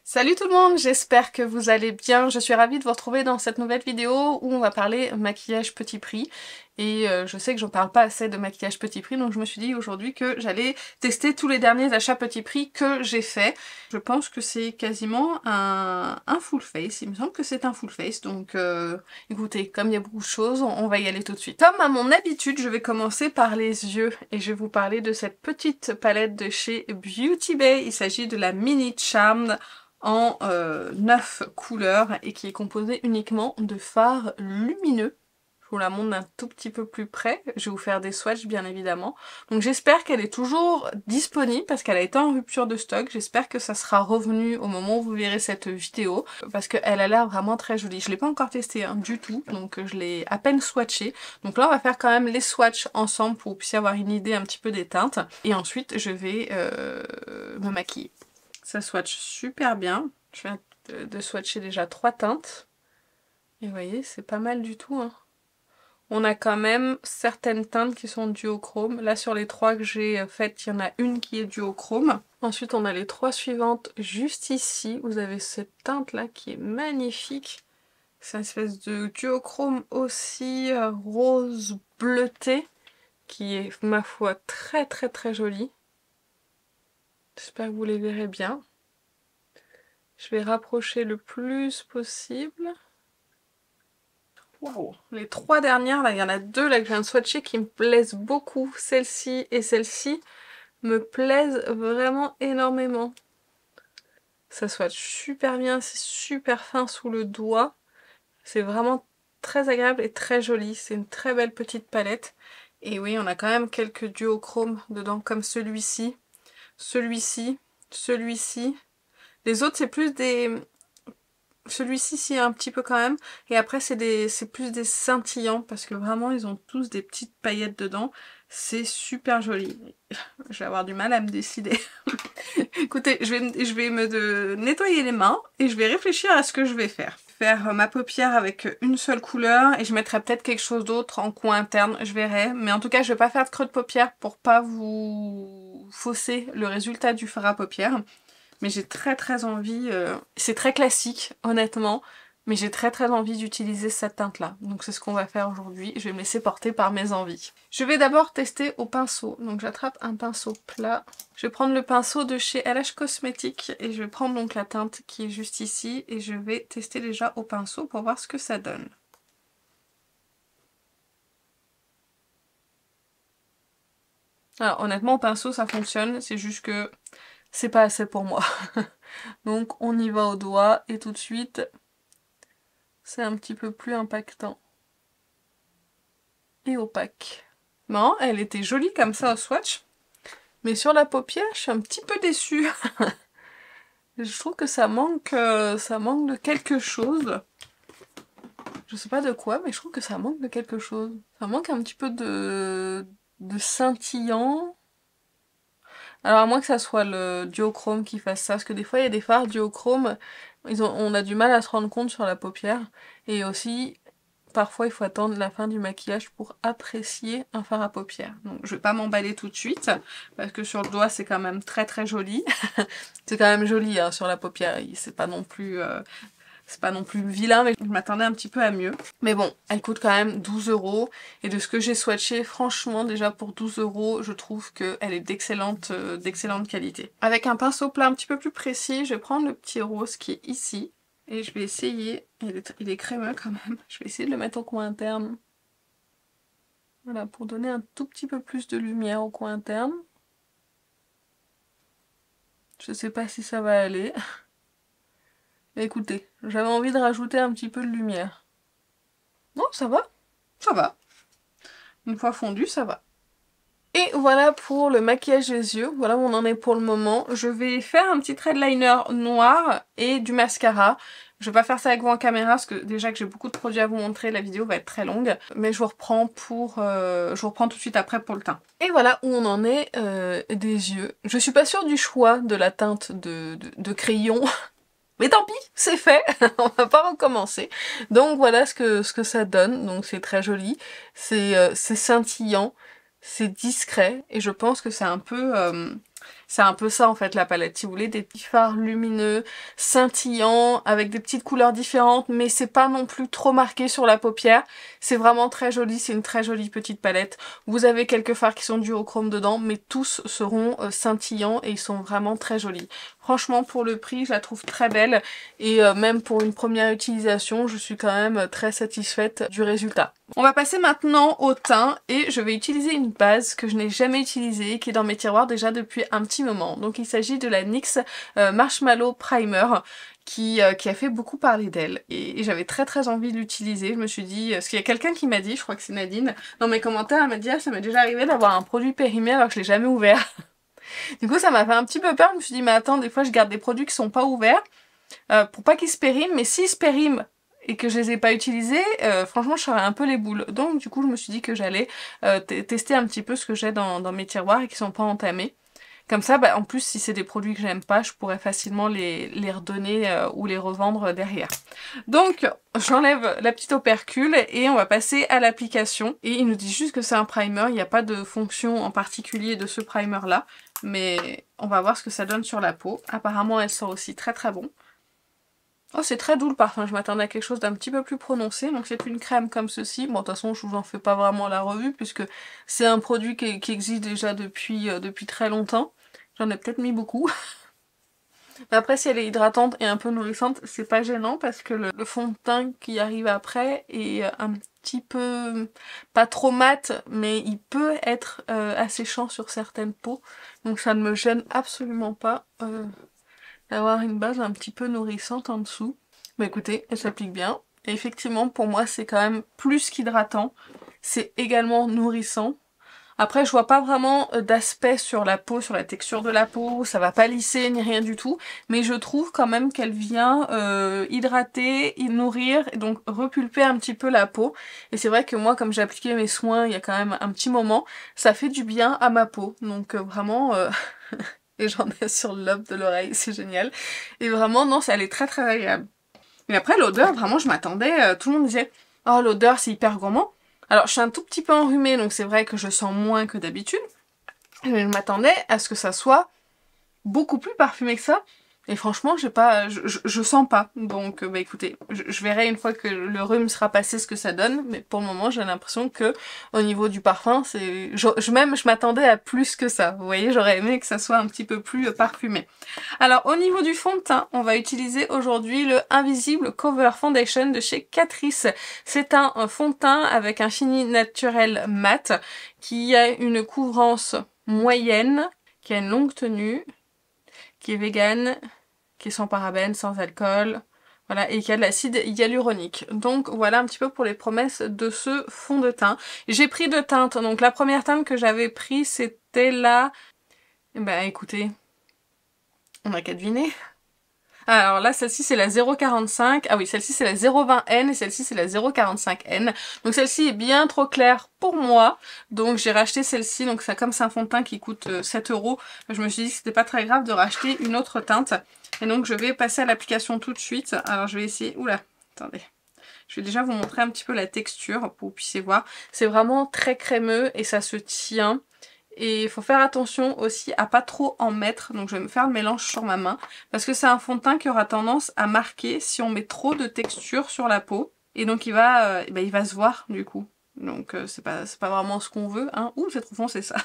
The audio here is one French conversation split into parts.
Salut tout le monde, j'espère que vous allez bien. Je suis ravie de vous retrouver dans cette nouvelle vidéo où on va parler maquillage petit prix. Et je sais que j'en parle pas assez de maquillage petit prix, donc je me suis dit aujourd'hui que j'allais tester tous les derniers achats petit prix que j'ai fait. Je pense que c'est quasiment un full face, il me semble que c'est un full face, donc écoutez, comme il y a beaucoup de choses, on va y aller tout de suite. Comme à mon habitude, je vais commencer par les yeux et je vais vous parler de cette petite palette de chez Beauty Bay. Il s'agit de la Mini Charmed en 9 couleurs et qui est composée uniquement de fards lumineux. Je vous la montre d'un tout petit peu plus près, je vais vous faire des swatchs bien évidemment. Donc j'espère qu'elle est toujours disponible parce qu'elle a été en rupture de stock, j'espère que ça sera revenu au moment où vous verrez cette vidéo parce qu'elle a l'air vraiment très jolie. Je l'ai pas encore testée hein, du tout, donc je l'ai à peine swatchée. Donc là on va faire quand même les swatchs ensemble pour que vous puissiez avoir une idée un petit peu des teintes et ensuite je vais me maquiller. Ça swatch super bien. Je viens de swatcher déjà 3 teintes. Et vous voyez, c'est pas mal du tout. Hein. On a quand même certaines teintes qui sont duochrome. Là, sur les 3 que j'ai faites, il y en a une qui est duochrome. Ensuite, on a les 3 suivantes juste ici. Vous avez cette teinte-là qui est magnifique. C'est une espèce de duochrome aussi rose bleuté qui est, ma foi, très très très jolie. J'espère que vous les verrez bien. Je vais rapprocher le plus possible. Wow. Les 3 dernières, là, il y en a 2 là que je viens de swatcher qui me plaisent beaucoup. Celle-ci et celle-ci me plaisent vraiment énormément. Ça swatch super bien, c'est super fin sous le doigt. C'est vraiment très agréable et très joli. C'est une très belle petite palette. Et oui, on a quand même quelques duochromes dedans, comme celui-ci, celui-ci, celui-ci. Les autres, c'est plus des... Celui-ci, si, un petit peu quand même. Et après, c'est plus des scintillants parce que vraiment, ils ont tous des petites paillettes dedans. C'est super joli. Je vais avoir du mal à me décider. Écoutez, je vais nettoyer les mains et je vais réfléchir à ce que je vais faire. Faire ma paupière avec une seule couleur et je mettrai peut-être quelque chose d'autre en coin interne, je verrai. Mais en tout cas, je vais pas faire de creux de paupière pour pas vous fausser le résultat du fard à paupières. Mais j'ai très envie, c'est très classique honnêtement, mais j'ai très envie d'utiliser cette teinte là. Donc c'est ce qu'on va faire aujourd'hui, je vais me laisser porter par mes envies. Je vais d'abord tester au pinceau, donc j'attrape un pinceau plat. Je vais prendre le pinceau de chez LH Cosmetics et je vais prendre donc la teinte qui est juste ici et je vais tester déjà au pinceau pour voir ce que ça donne. Alors honnêtement au pinceau ça fonctionne, c'est juste que c'est pas assez pour moi. Donc on y va au doigt et tout de suite c'est un petit peu plus impactant. Et opaque. Non, elle était jolie comme ça au swatch. Mais sur la paupière, je suis un petit peu déçue. Je trouve que ça manque de quelque chose. Je sais pas de quoi, mais je trouve que ça manque de quelque chose. Ça manque un petit peu de scintillant. Alors à moins que ça soit le duochrome qui fasse ça, parce que des fois il y a des fards duochrome, on a du mal à se rendre compte sur la paupière. Et aussi, parfois il faut attendre la fin du maquillage pour apprécier un fard à paupières. Donc je vais pas m'emballer tout de suite, parce que sur le doigt c'est quand même très joli. C'est quand même joli hein, sur la paupière, c'est pas non plus... c'est pas non plus vilain, mais je m'attendais un petit peu à mieux. Mais bon, elle coûte quand même 12 €. Et de ce que j'ai swatché, franchement, déjà pour 12 €, je trouve qu'elle est d'excellente qualité. Avec un pinceau plat un petit peu plus précis, je vais prendre le petit rose qui est ici. Et je vais essayer, il est crémeux quand même, je vais essayer de le mettre au coin interne. Voilà, pour donner un tout petit peu plus de lumière au coin interne. Je sais pas si ça va aller. Écoutez, j'avais envie de rajouter un petit peu de lumière. Non, ça va. Ça va. Une fois fondu, ça va. Et voilà pour le maquillage des yeux. Voilà où on en est pour le moment. Je vais faire un petit trait de liner noir et du mascara. Je vais pas faire ça avec vous en caméra parce que déjà que j'ai beaucoup de produits à vous montrer, la vidéo va être très longue. Mais je vous reprends je vous reprends tout de suite après pour le teint. Et voilà où on en est des yeux. Je suis pas sûre du choix de la teinte de crayon. Mais tant pis, c'est fait, on va pas recommencer. Donc voilà ce que ça donne, donc c'est très joli, c'est scintillant, c'est discret, et je pense que c'est un peu C'est un peu ça en fait la palette, si vous voulez, des petits fards lumineux, scintillants, avec des petites couleurs différentes, mais c'est pas non plus trop marqué sur la paupière. C'est vraiment très joli, c'est une très jolie petite palette. Vous avez quelques fards qui sont duochrome dedans, mais tous seront scintillants et ils sont vraiment très jolis. Franchement, pour le prix, je la trouve très belle et même pour une première utilisation, je suis quand même très satisfaite du résultat. On va passer maintenant au teint et je vais utiliser une base que je n'ai jamais utilisée, qui est dans mes tiroirs déjà depuis un petit moment. Donc il s'agit de la NYX Marshmallow Primer qui a fait beaucoup parler d'elle et j'avais très envie de l'utiliser. Je me suis dit, parce qu'il y a quelqu'un qui m'a dit, je crois que c'est Nadine, dans mes commentaires, elle m'a dit ah ça m'est déjà arrivé d'avoir un produit périmé alors que je l'ai jamais ouvert. Du coup ça m'a fait un petit peu peur, je me suis dit mais attends, des fois je garde des produits qui sont pas ouverts pour pas qu'ils se périment, mais s'ils se périment et que je les ai pas utilisés, franchement je serais un peu les boules. Donc du coup je me suis dit que j'allais tester un petit peu ce que j'ai dans mes tiroirs et qui sont pas entamés. Comme ça, bah, en plus si c'est des produits que j'aime pas, je pourrais facilement les redonner ou les revendre derrière. Donc j'enlève la petite opercule et on va passer à l'application. Et il nous dit juste que c'est un primer, il n'y a pas de fonction en particulier de ce primer là. Mais on va voir ce que ça donne sur la peau. Apparemment elle sent aussi très bon. Oh, c'est très doux le parfum, je m'attendais à quelque chose d'un petit peu plus prononcé, donc c'est une crème comme ceci. Bon, de toute façon, je vous en fais pas vraiment la revue, puisque c'est un produit qui existe déjà depuis très longtemps. J'en ai peut-être mis beaucoup. Mais après, si elle est hydratante et un peu nourrissante, c'est pas gênant, parce que le fond de teint qui arrive après est un petit peu, pas trop mat, mais il peut être asséchant sur certaines peaux. Donc ça ne me gêne absolument pas. D'avoir une base un petit peu nourrissante en dessous. Mais écoutez, elle s'applique bien. Et effectivement, pour moi, c'est quand même plus qu'hydratant. C'est également nourrissant. Après, je vois pas vraiment d'aspect sur la peau, sur la texture de la peau. Ça va pas lisser ni rien du tout. Mais je trouve quand même qu'elle vient hydrater, nourrir, et donc repulper un petit peu la peau. Et c'est vrai que moi, comme j'ai appliqué mes soins il y a quand même un petit moment, ça fait du bien à ma peau. Donc vraiment... Et j'en ai sur le lobe de l'oreille, c'est génial. Et vraiment, non, elle est très agréable. Mais après, l'odeur, vraiment, je m'attendais, tout le monde disait « Oh, l'odeur, c'est hyper gourmand ». Alors, je suis un tout petit peu enrhumée, donc c'est vrai que je sens moins que d'habitude. Mais je m'attendais à ce que ça soit beaucoup plus parfumé que ça. Et franchement, j'ai pas, je sens pas. Donc, bah écoutez, je verrai une fois que le rhume sera passé ce que ça donne. Mais pour le moment, j'ai l'impression que au niveau du parfum, c'est, je m'attendais à plus que ça. Vous voyez, j'aurais aimé que ça soit un petit peu plus parfumé. Alors, au niveau du fond de teint, on va utiliser aujourd'hui le Invisible Cover Foundation de chez Catrice. C'est un fond de teint avec un fini naturel mat qui a une couvrance moyenne, qui a une longue tenue, qui est vegan, qui est sans parabènes, sans alcool, voilà, et qui a de l'acide hyaluronique. Donc voilà un petit peu pour les promesses de ce fond de teint. J'ai pris deux teintes, donc la première teinte que j'avais pris c'était la... Ben écoutez, on n'a qu'à deviner. Alors là, celle-ci c'est la 0,45, ah oui, celle-ci c'est la 0,20N et celle-ci c'est la 0,45N. Donc celle-ci est bien trop claire pour moi, donc j'ai racheté celle-ci, donc ça, comme c'est un fond de teint qui coûte 7 €, je me suis dit que c'était pas très grave de racheter une autre teinte. Et donc je vais passer à l'application tout de suite. Alors je vais essayer, oula, attendez. Je vais déjà vous montrer un petit peu la texture pour que vous puissiez voir. C'est vraiment très crémeux et ça se tient. Et il faut faire attention aussi à pas trop en mettre, donc je vais me faire le mélange sur ma main, parce que c'est un fond de teint qui aura tendance à marquer si on met trop de texture sur la peau, et donc il va se voir du coup. Donc c'est pas vraiment ce qu'on veut, hein. Ouh, c'est trop foncé ça.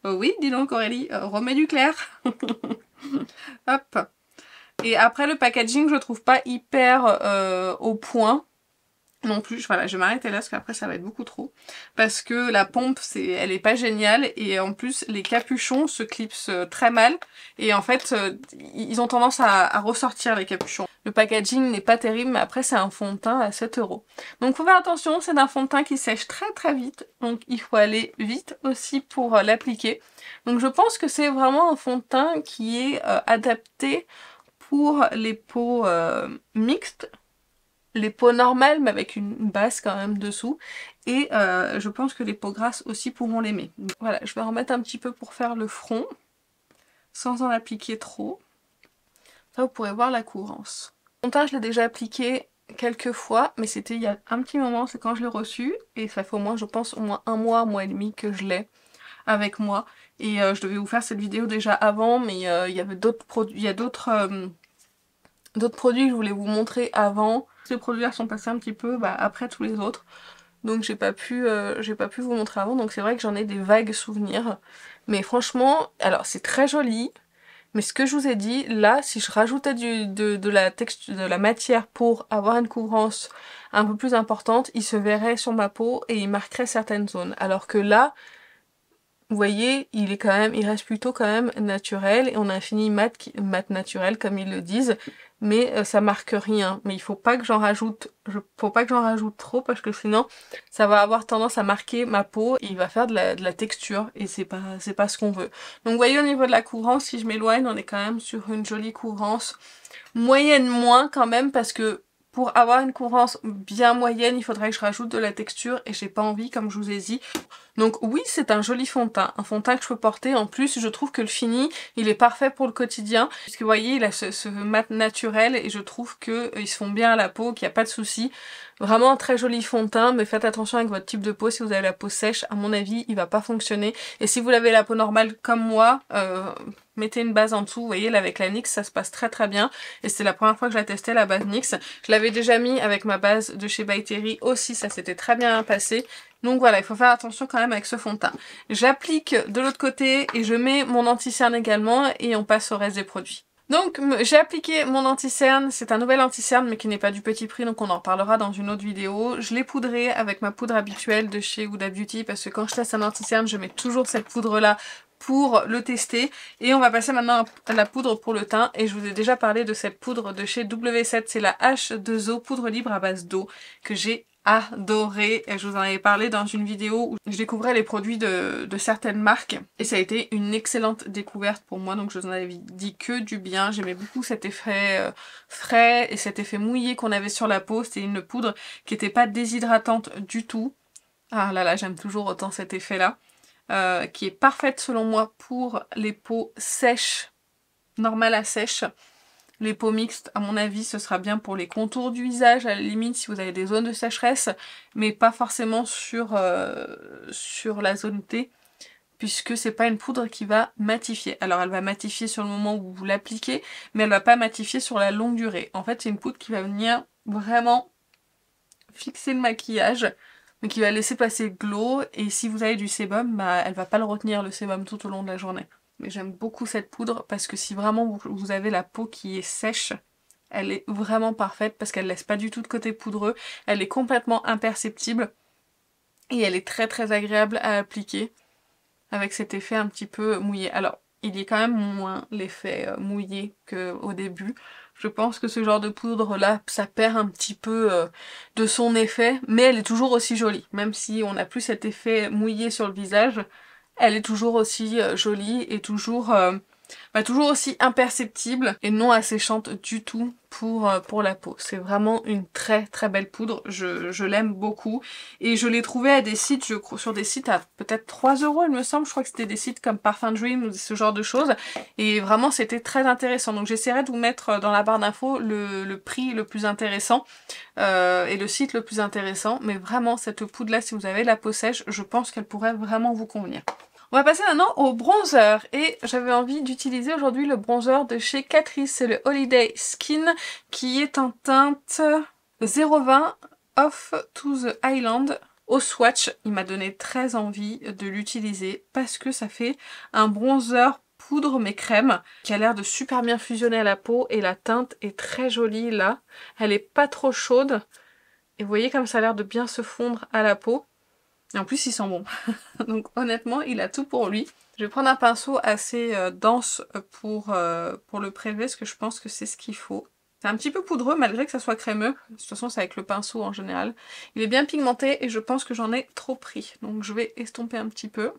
Oui, dis donc Aurélie, remets du clair. Hop. Et après le packaging, je trouve pas hyper au point. Non plus, voilà, je vais m'arrêter là parce qu'après ça va être beaucoup trop. Parce que la pompe, elle est pas géniale et en plus les capuchons se clipsent très mal. Et en fait, ils ont tendance à ressortir les capuchons. Le packaging n'est pas terrible, mais après c'est un fond de teint à 7 €. Donc faut faire attention, c'est un fond de teint qui sèche très vite. Donc il faut aller vite aussi pour l'appliquer. Donc je pense que c'est vraiment un fond de teint qui est adapté pour les peaux mixtes. Les peaux normales mais avec une base quand même dessous et je pense que les peaux grasses aussi pourront l'aimer. Voilà, je vais en mettre un petit peu pour faire le front sans en appliquer trop. Là vous pourrez voir la couvrance. Mon teint je l'ai déjà appliqué quelques fois mais c'était il y a un petit moment, c'est quand je l'ai reçu et ça fait au moins je pense au moins un mois et demi que je l'ai. avec moi. Et je devais vous faire cette vidéo déjà avant, mais il y avait d'autres produits, il y a d'autres produits que je voulais vous montrer avant. Ces produits-là sont passés un petit peu après tous les autres. Donc j'ai pas pu vous montrer avant, donc c'est vrai que j'en ai des vagues souvenirs. Mais franchement, alors c'est très joli, mais ce que je vous ai dit, là, si je rajoutais de la texture, de la matière pour avoir une couvrance un peu plus importante, il se verrait sur ma peau et il marquerait certaines zones. Alors que là, vous voyez, il reste plutôt quand même naturel, et on a un fini mat naturel comme ils le disent, mais ça marque rien. Mais il faut pas que j'en rajoute, trop parce que sinon ça va avoir tendance à marquer ma peau et il va faire de la texture et c'est pas ce qu'on veut. Donc vous voyez au niveau de la couvrance, si je m'éloigne, on est quand même sur une jolie couvrance. Moyenne moins quand même parce que pour avoir une couvrance bien moyenne, il faudrait que je rajoute de la texture et j'ai pas envie comme je vous ai dit. Donc oui, c'est un joli fond de teint, un fond de teint que je peux porter. En plus, je trouve que le fini, il est parfait pour le quotidien. Puisque vous voyez, il a ce mat naturel et je trouve qu'ils se font bien à la peau, qu'il n'y a pas de souci. Vraiment un très joli fond de teint, mais faites attention avec votre type de peau. Si vous avez la peau sèche, à mon avis, il va pas fonctionner. Et si vous avez la peau normale comme moi, mettez une base en dessous. Vous voyez, là avec la NYX, ça se passe très très bien. Et c'est la première fois que je la testais, la base NYX. Je l'avais déjà mis avec ma base de chez By Terry aussi, ça s'était très bien passé. Donc voilà, il faut faire attention quand même avec ce fond de teint. J'applique de l'autre côté et je mets mon anti-cerne également et on passe au reste des produits. Donc j'ai appliqué mon anti-cerne, c'est un nouvel anti-cerne mais qui n'est pas du Petit Prix, donc on en reparlera dans une autre vidéo. Je l'ai poudré avec ma poudre habituelle de chez Huda Beauty parce que quand je teste un anti-cerne, je mets toujours cette poudre là pour le tester. Et on va passer maintenant à la poudre pour le teint et je vous ai déjà parlé de cette poudre de chez W7, c'est la H2O poudre libre à base d'eau que j'ai adoré. Et je vous en avais parlé dans une vidéo où je découvrais les produits de certaines marques et ça a été une excellente découverte pour moi, donc je vous en avais dit que du bien. J'aimais beaucoup cet effet frais et cet effet mouillé qu'on avait sur la peau. C'était une poudre qui n'était pas déshydratante du tout. Ah là là, j'aime toujours autant cet effet là. Qui est parfaite selon moi pour les peaux sèches, normales à sèches. Les peaux mixtes, à mon avis, ce sera bien pour les contours du visage, à la limite si vous avez des zones de sécheresse, mais pas forcément sur la zone T, puisque c'est pas une poudre qui va matifier. Alors elle va matifier sur le moment où vous l'appliquez, mais elle va pas matifier sur la longue durée. En fait, c'est une poudre qui va venir vraiment fixer le maquillage, mais qui va laisser passer le glow, et si vous avez du sébum, elle va pas le retenir le sébum tout au long de la journée. Mais j'aime beaucoup cette poudre parce que si vraiment vous avez la peau qui est sèche, elle est vraiment parfaite parce qu'elle laisse pas du tout de côté poudreux, elle est complètement imperceptible et elle est très très agréable à appliquer avec cet effet un petit peu mouillé. Alors il y a quand même moins l'effet mouillé qu'au début. Je pense que ce genre de poudre là, ça perd un petit peu de son effet, mais elle est toujours aussi jolie. Même si on n'a plus cet effet mouillé sur le visage, elle est toujours aussi jolie et toujours aussi imperceptible et non asséchante du tout pour la peau. C'est vraiment une très très belle poudre, je l'aime beaucoup et je l'ai trouvée à des sites, je crois, sur des sites à peut-être 3 € il me semble, je crois que c'était des sites comme Parfum Dream ou ce genre de choses et vraiment c'était très intéressant. Donc j'essaierai de vous mettre dans la barre d'infos le prix le plus intéressant et le site le plus intéressant, mais vraiment cette poudre là, si vous avez la peau sèche, je pense qu'elle pourrait vraiment vous convenir. On va passer maintenant au bronzer et j'avais envie d'utiliser aujourd'hui le bronzer de chez Catrice, c'est le Holiday Skin qui est en teinte 020 Off to the Island au swatch. Il m'a donné très envie de l'utiliser parce que ça fait un bronzer poudre mais crème qui a l'air de super bien fusionner à la peau et la teinte est très jolie là. Elle est pas trop chaude et vous voyez comme ça a l'air de bien se fondre à la peau. Et en plus il sent bon, donc honnêtement il a tout pour lui. Je vais prendre un pinceau assez dense pour le prélever parce que je pense que c'est ce qu'il faut. C'est un petit peu poudreux malgré que ça soit crémeux, de toute façon c'est avec le pinceau en général. Il est bien pigmenté et je pense que j'en ai trop pris, donc je vais estomper un petit peu.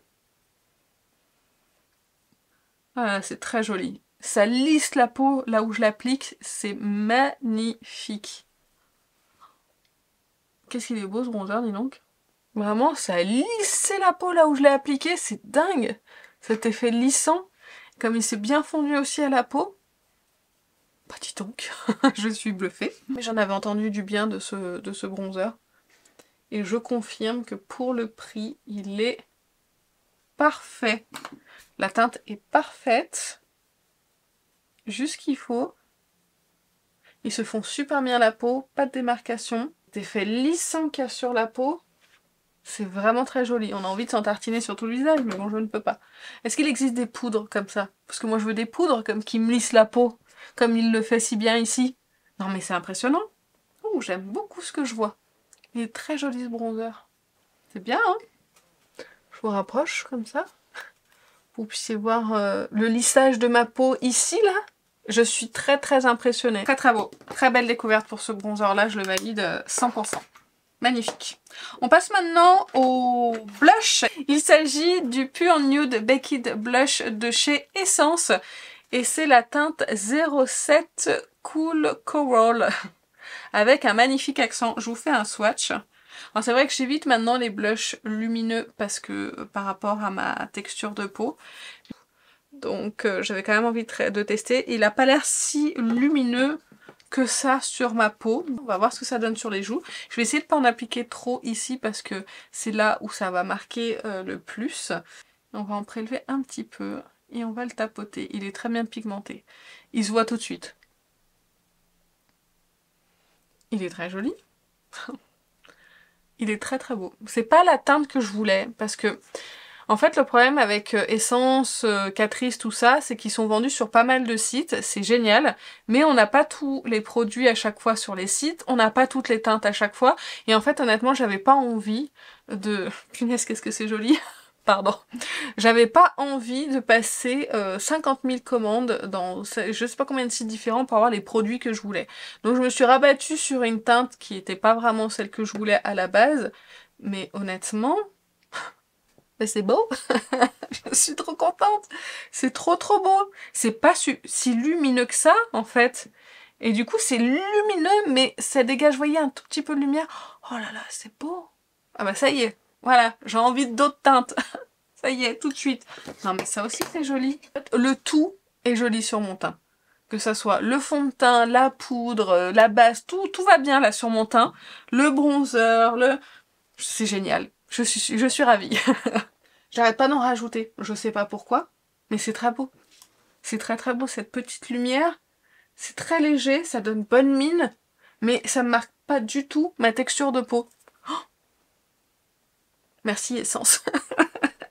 Voilà, c'est très joli. Ça lisse la peau là où je l'applique, c'est magnifique. Qu'est-ce qu'il est beau ce bronzer, dis donc. Vraiment, ça a lissé la peau là où je l'ai appliqué, c'est dingue! Cet effet lissant, comme il s'est bien fondu aussi à la peau. Bah dis donc, je suis bluffée. Mais j'en avais entendu du bien de ce bronzer. Et je confirme que pour le prix, il est parfait. La teinte est parfaite. Juste ce qu'il faut. Ils se font super bien la peau, pas de démarcation. Effet lissant qu'il y a sur la peau. C'est vraiment très joli. On a envie de s'en tartiner sur tout le visage, mais bon, je ne peux pas. Est-ce qu'il existe des poudres comme ça? Parce que moi, je veux des poudres comme qui me lissent la peau, comme il le fait si bien ici. Non, mais c'est impressionnant. Oh, j'aime beaucoup ce que je vois. Il est très joli ce bronzer. C'est bien, hein? Je vous rapproche comme ça. Pour que vous puissiez voir le lissage de ma peau ici, là. Je suis très très impressionnée. Très très beau. Très belle découverte pour ce bronzer là, je le valide 100%. Magnifique. On passe maintenant au blush. Il s'agit du Pure Nude Baked Blush de chez Essence. Et c'est la teinte 07 Cool Coral. Avec un magnifique accent. Je vous fais un swatch. Alors c'est vrai que j'évite maintenant les blushs lumineux parce que par rapport à ma texture de peau. Donc j'avais quand même envie de tester. Il n'a pas l'air si lumineux que ça sur ma peau. On va voir ce que ça donne sur les joues. Je vais essayer de ne pas en appliquer trop ici parce que c'est là où ça va marquer le plus. On va en prélever un petit peu et on va le tapoter. Il est très bien pigmenté. Il se voit tout de suite. Il est très joli. Il est très très beau. C'est pas la teinte que je voulais parce que en fait, le problème avec Essence, Catrice, tout ça, c'est qu'ils sont vendus sur pas mal de sites, c'est génial, mais on n'a pas tous les produits à chaque fois sur les sites, on n'a pas toutes les teintes à chaque fois, et en fait, honnêtement, j'avais pas envie de... Punaise, qu'est-ce que c'est joli. Pardon. J'avais pas envie de passer 50 000 commandes dans je sais pas combien de sites différents pour avoir les produits que je voulais. Donc je me suis rabattue sur une teinte qui était pas vraiment celle que je voulais à la base, mais honnêtement... Mais c'est beau. Je suis trop contente. C'est trop trop beau. C'est pas si lumineux que ça, en fait. Et du coup, c'est lumineux, mais ça dégage, vous voyez, un tout petit peu de lumière. Oh là là, c'est beau. Ah bah ça y est. Voilà, j'ai envie d'autres teintes. Ça y est, tout de suite. Non mais ça aussi, c'est joli. Le tout est joli sur mon teint. Que ça soit le fond de teint, la poudre, la base, tout va bien là sur mon teint. Le bronzer, c'est génial. Je suis ravie. J'arrête pas d'en rajouter. Je sais pas pourquoi, mais c'est très beau. C'est très très beau cette petite lumière. C'est très léger, ça donne bonne mine, mais ça ne marque pas du tout ma texture de peau. Oh, merci Essence.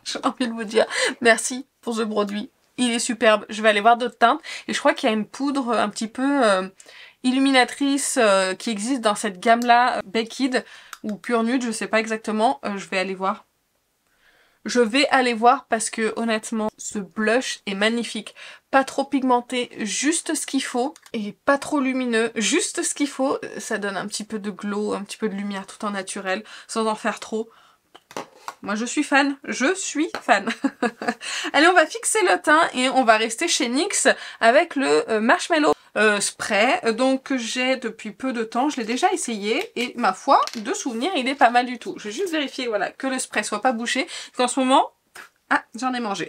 J'ai envie de vous dire merci pour ce produit. Il est superbe. Je vais aller voir d'autres teintes. Et je crois qu'il y a une poudre un petit peu illuminatrice qui existe dans cette gamme-là, Baked ou Pure Nude, je sais pas exactement. Je vais aller voir. Je vais aller voir parce que honnêtement, ce blush est magnifique. Pas trop pigmenté, juste ce qu'il faut. Et pas trop lumineux, juste ce qu'il faut. Ça donne un petit peu de glow, un petit peu de lumière tout en naturel, sans en faire trop. Moi je suis fan, je suis fan. Allez, on va fixer le teint et on va rester chez NYX avec le Marshmallow spray, donc que j'ai depuis peu de temps. Je l'ai déjà essayé et ma foi, de souvenir, il est pas mal du tout. Je vais juste vérifier, voilà, que le spray soit pas bouché, parce qu'en ce moment... Ah, j'en ai mangé.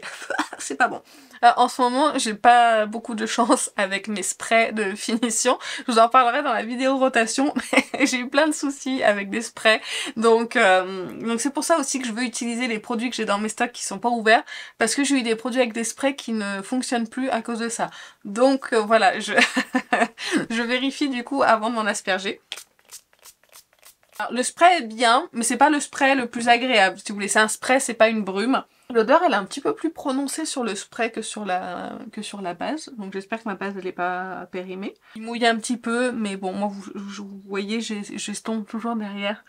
C'est pas bon. En ce moment, j'ai pas beaucoup de chance avec mes sprays de finition. Je vous en parlerai dans la vidéo rotation, mais j'ai eu plein de soucis avec des sprays. Donc c'est pour ça aussi que je veux utiliser les produits que j'ai dans mes stocks qui sont pas ouverts, parce que j'ai eu des produits avec des sprays qui ne fonctionnent plus à cause de ça. Donc voilà, je vérifie du coup avant de m'en asperger. Alors, le spray est bien, mais c'est pas le spray le plus agréable, si vous voulez. C'est un spray, c'est pas une brume. L'odeur, elle est un petit peu plus prononcée sur le spray que sur la base. Donc j'espère que ma base, elle est pas périmée. Il mouille un petit peu, mais bon, moi, vous voyez, j'estompe toujours derrière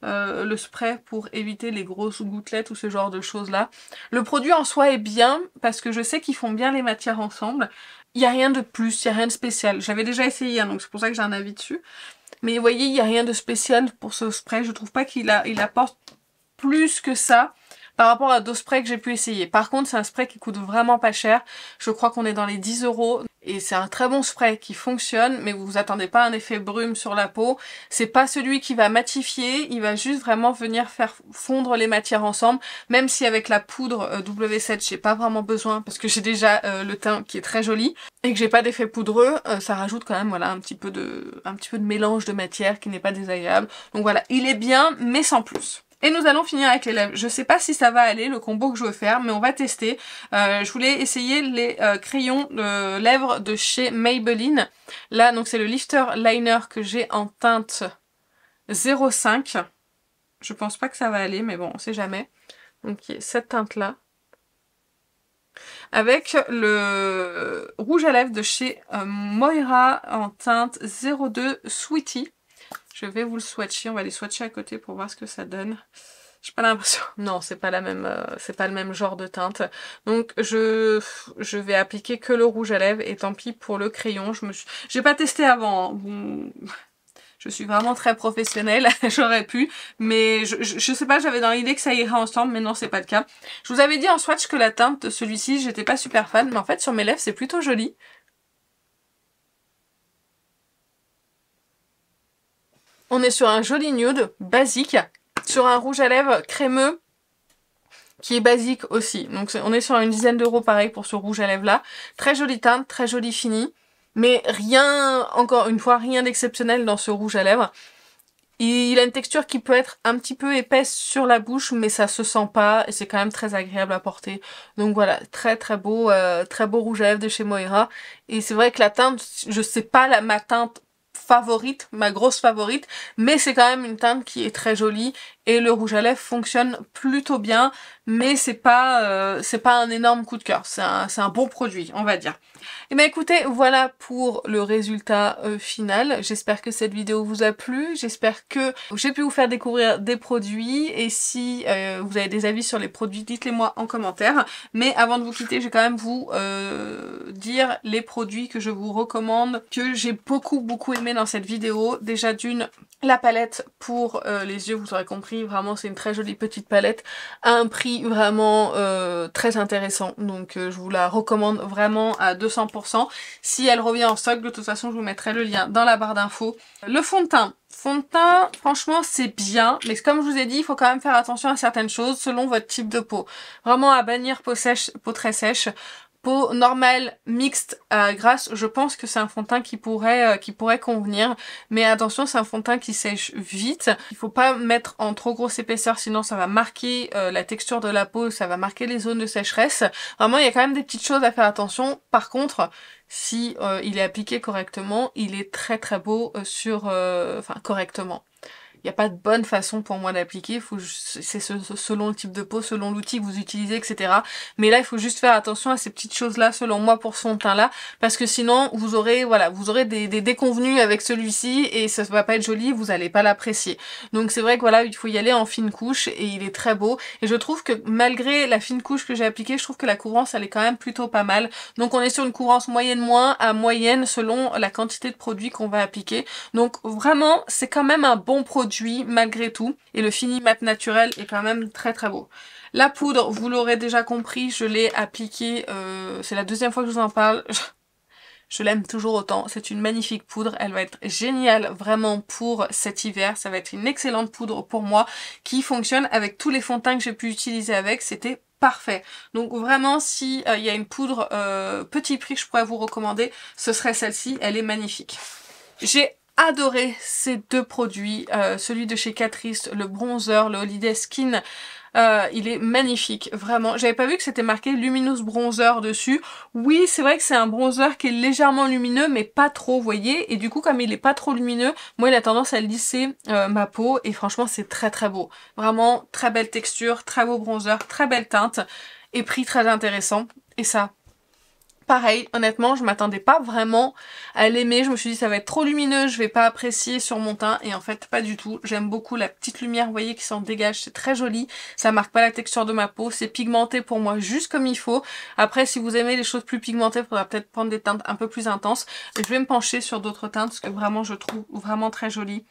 le spray pour éviter les grosses gouttelettes ou ce genre de choses-là. Le produit en soi est bien, parce que je sais qu'ils font bien les matières ensemble. Il n'y a rien de plus, il n'y a rien de spécial. J'avais déjà essayé, hein, donc c'est pour ça que j'ai un avis dessus. Mais vous voyez, il n'y a rien de spécial pour ce spray. Je trouve pas qu'il apporte plus que ça par rapport à d'autres sprays que j'ai pu essayer. Par contre, c'est un spray qui coûte vraiment pas cher. Je crois qu'on est dans les 10 €. Et c'est un très bon spray qui fonctionne, mais vous vous attendez pas à un effet brume sur la peau. C'est pas celui qui va matifier, il va juste vraiment venir faire fondre les matières ensemble. Même si avec la poudre W7, j'ai pas vraiment besoin, parce que j'ai déjà le teint qui est très joli. Et que j'ai pas d'effet poudreux, ça rajoute quand même voilà un petit peu de mélange de matière qui n'est pas désagréable. Donc voilà, il est bien, mais sans plus. Et nous allons finir avec les lèvres. Je sais pas si ça va aller, le combo que je veux faire, mais on va tester. Je voulais essayer les crayons de lèvres de chez Maybelline. Là, donc c'est le Lifter Liner que j'ai en teinte 05. Je pense pas que ça va aller, mais bon, on sait jamais. Donc cette teinte-là. Avec le rouge à lèvres de chez Moira en teinte 02 Sweetie. Je vais vous le swatcher, on va les swatcher à côté pour voir ce que ça donne. J'ai pas l'impression. Non, c'est pas la même, c'est pas le même genre de teinte. Donc je vais appliquer que le rouge à lèvres et tant pis pour le crayon. J'ai pas testé avant. Hein. Je suis vraiment très professionnelle, j'aurais pu, mais je sais pas, j'avais dans l'idée que ça irait ensemble, mais non, c'est pas le cas. Je vous avais dit en swatch que la teinte de celui-ci, j'étais pas super fan, mais en fait sur mes lèvres c'est plutôt joli. On est sur un joli nude, basique, sur un rouge à lèvres crémeux, qui est basique aussi. Donc on est sur une dizaine d'euros pareil pour ce rouge à lèvres là. Très jolie teinte, très joli fini. Mais rien, encore une fois, rien d'exceptionnel dans ce rouge à lèvres. Il a une texture qui peut être un petit peu épaisse sur la bouche, mais ça se sent pas et c'est quand même très agréable à porter. Donc voilà, très beau rouge à lèvres de chez Moira. Et c'est vrai que la teinte, je sais pas ma teinte favorite, ma grosse favorite, mais c'est quand même une teinte qui est très jolie et le rouge à lèvres fonctionne plutôt bien, mais c'est pas un énorme coup de cœur, c'est un bon produit, on va dire. Et ben écoutez, voilà pour le résultat final. J'espère que cette vidéo vous a plu, j'espère que j'ai pu vous faire découvrir des produits et si vous avez des avis sur les produits, dites-les moi en commentaire. Mais avant de vous quitter, je vais quand même vous dire les produits que je vous recommande, que j'ai beaucoup aimé dans cette vidéo. Déjà d'une, la palette pour les yeux, vous aurez compris, vraiment c'est une très jolie petite palette à un prix vraiment très intéressant. Donc je vous la recommande vraiment à 200%. Si elle revient en stock, de toute façon je vous mettrai le lien dans la barre d'infos. Le fond de teint. Fond de teint, franchement c'est bien, mais comme je vous ai dit, il faut quand même faire attention à certaines choses selon votre type de peau. Vraiment à bannir peau sèche, peau très sèche. Peau normale, mixte, grasse, je pense que c'est un fond de teint qui pourrait convenir. Mais attention, c'est un fond de teint qui sèche vite. Il faut pas mettre en trop grosse épaisseur, sinon ça va marquer la texture de la peau, ça va marquer les zones de sécheresse. Vraiment, il y a quand même des petites choses à faire attention. Par contre, si il est appliqué correctement, il est très beau correctement. Il n'y a pas de bonne façon pour moi d'appliquer, c'est selon le type de peau, selon l'outil que vous utilisez, etc. Mais là, il faut juste faire attention à ces petites choses-là, selon moi, pour ce fond de teint-là, parce que sinon, vous aurez des déconvenus avec celui-ci, et ça va pas être joli, vous allez pas l'apprécier. Donc c'est vrai que voilà, il faut y aller en fine couche, et il est très beau. Et je trouve que malgré la fine couche que j'ai appliquée, je trouve que la couvrance, elle est quand même plutôt pas mal. Donc on est sur une couvrance moyenne moins à moyenne, selon la quantité de produit qu'on va appliquer. Donc vraiment, c'est quand même un bon produit malgré tout, et le fini mat naturel est quand même très beau. La poudre, vous l'aurez déjà compris, je l'ai appliquée, c'est la deuxième fois que je vous en parle, je l'aime toujours autant, c'est une magnifique poudre, elle va être géniale vraiment pour cet hiver, ça va être une excellente poudre pour moi, qui fonctionne avec tous les fonds de teint que j'ai pu utiliser avec, c'était parfait. Donc vraiment, si il y a une poudre petit prix que je pourrais vous recommander, ce serait celle-ci, elle est magnifique. J'ai adoré ces deux produits, celui de chez Catrice, le bronzer, le Holiday Skin, il est magnifique, vraiment. J'avais pas vu que c'était marqué Luminous Bronzer dessus. Oui, c'est vrai que c'est un bronzer qui est légèrement lumineux, mais pas trop, vous voyez. Et du coup, comme il est pas trop lumineux, moi il a tendance à lisser ma peau, et franchement c'est très beau. Vraiment, très belle texture, très beau bronzer, très belle teinte, et prix très intéressant. Et ça, pareil, honnêtement, je m'attendais pas vraiment à l'aimer. Je me suis dit ça va être trop lumineux, je vais pas apprécier sur mon teint. Et en fait, pas du tout. J'aime beaucoup la petite lumière, vous voyez, qui s'en dégage. C'est très joli. Ça marque pas la texture de ma peau. C'est pigmenté pour moi juste comme il faut. Après, si vous aimez les choses plus pigmentées, il faudra peut-être prendre des teintes un peu plus intenses. Et je vais me pencher sur d'autres teintes parce que vraiment, je trouve vraiment très joli.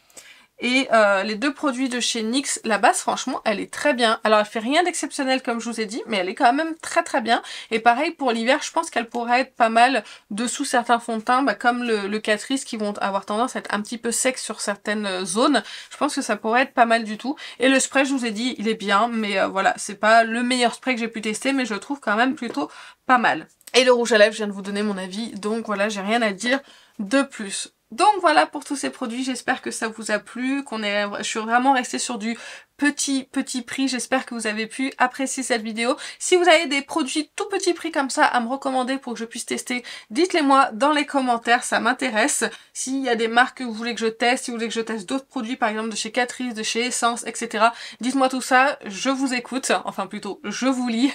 Et les deux produits de chez NYX, la base franchement elle est très bien. Alors elle fait rien d'exceptionnel comme je vous ai dit, mais elle est quand même très bien. Et pareil pour l'hiver, je pense qu'elle pourrait être pas mal dessous certains fonds de teint, comme le Catrice, qui vont avoir tendance à être un petit peu secs sur certaines zones. Je pense que ça pourrait être pas mal du tout. Et le spray, je vous ai dit, il est bien, mais voilà, c'est pas le meilleur spray que j'ai pu tester, mais je le trouve quand même plutôt pas mal. Et le rouge à lèvres, je viens de vous donner mon avis, donc voilà, j'ai rien à dire de plus. Donc voilà pour tous ces produits, j'espère que ça vous a plu, je suis vraiment restée sur du petit prix. J'espère que vous avez pu apprécier cette vidéo. Si vous avez des produits tout petit prix comme ça à me recommander pour que je puisse tester, dites-les moi dans les commentaires, ça m'intéresse. S'il y a des marques que vous voulez que je teste, si vous voulez que je teste d'autres produits, par exemple de chez Catrice, de chez Essence, etc. Dites-moi tout ça, je vous écoute, enfin plutôt je vous lis.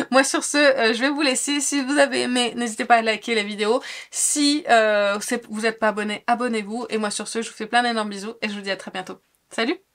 Moi sur ce, je vais vous laisser. Si vous avez aimé, n'hésitez pas à liker la vidéo. Si vous n'êtes pas abonné, abonnez-vous. Et moi sur ce, je vous fais plein d'énormes bisous et je vous dis à très bientôt. Salut!